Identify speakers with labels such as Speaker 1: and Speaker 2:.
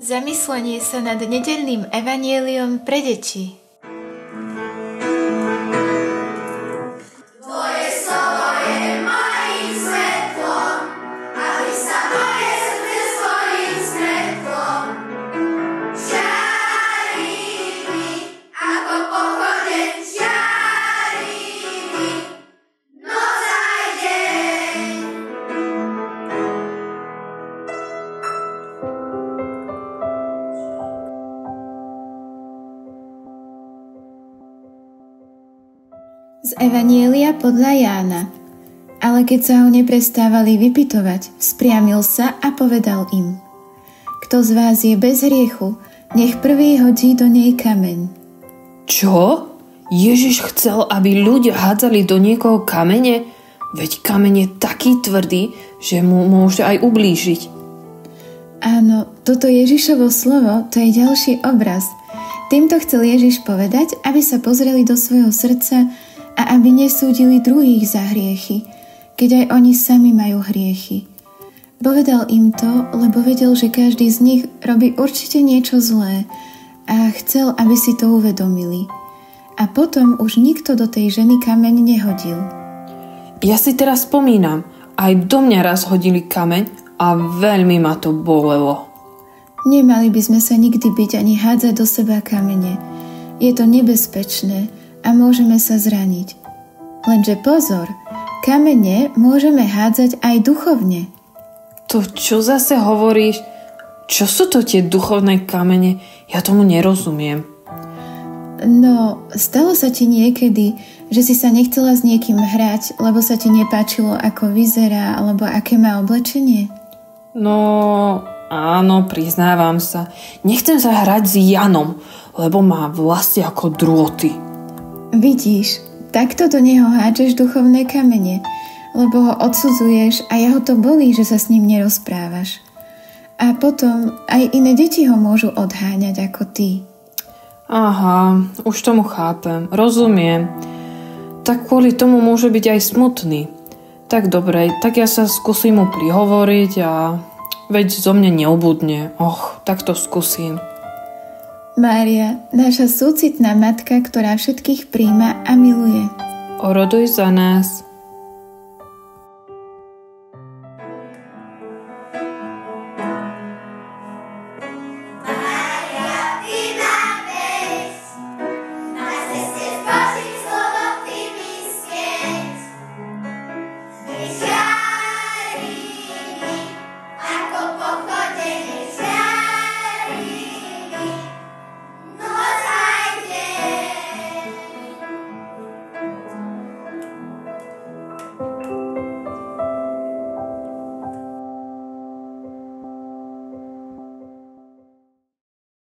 Speaker 1: Zamyslenie sa nad nedeľným evanjeliom pre deti. Z Evanjelia podľa Jána. Ale keď sa ho neprestávali vypytovať, vzpriamil sa a povedal im: Kto z vás je bez hriechu, nech prvý hodí do nej kameň.
Speaker 2: Čo? Ježiš chcel, aby ľudia hádzali do niekoho kamene? Veď kameň je taký tvrdý, že mu môže aj ublížiť.
Speaker 1: Áno, toto Ježišovo slovo, to je ďalší obraz. Týmto chcel Ježiš povedať, aby sa pozreli do svojho srdca a aby nesúdili druhých za hriechy, keď aj oni sami majú hriechy. Povedal im to, lebo vedel, že každý z nich robí určite niečo zlé a chcel, aby si to uvedomili. A potom už nikto do tej ženy kameň nehodil.
Speaker 2: Ja si teraz spomínam, aj do mňa raz hodili kameň a veľmi ma to bolelo.
Speaker 1: Nemali by sme sa nikdy byť ani hádzať do seba kamene. Je to nebezpečné a môžeme sa zraniť. Lenže pozor, kamene môžeme hádzať aj duchovne.
Speaker 2: To čo zase hovoríš? Čo sú to tie duchovné kamene? Ja tomu nerozumiem.
Speaker 1: No, stalo sa ti niekedy, že si sa nechcela s niekým hrať, lebo sa ti nepáčilo, ako vyzerá, alebo aké má oblečenie?
Speaker 2: No, áno, priznávam sa. Nechcem sa hrať s Janom, lebo má vlasy ako drôty.
Speaker 1: Vidíš, takto do neho hádžeš duchovné kamene, lebo ho odsudzuješ a jeho to bolí, že sa s ním nerozprávaš. A potom aj iné deti ho môžu odháňať ako ty.
Speaker 2: Aha, už tomu chápem, rozumiem. Tak kvôli tomu môže byť aj smutný. Tak dobre, tak ja sa skúsim mu prihovoriť a veď zo mňa neubudne. Tak to skúsim.
Speaker 1: Mária, naša súcitná matka, ktorá všetkých prijíma a miluje.
Speaker 2: Oroduj za nás.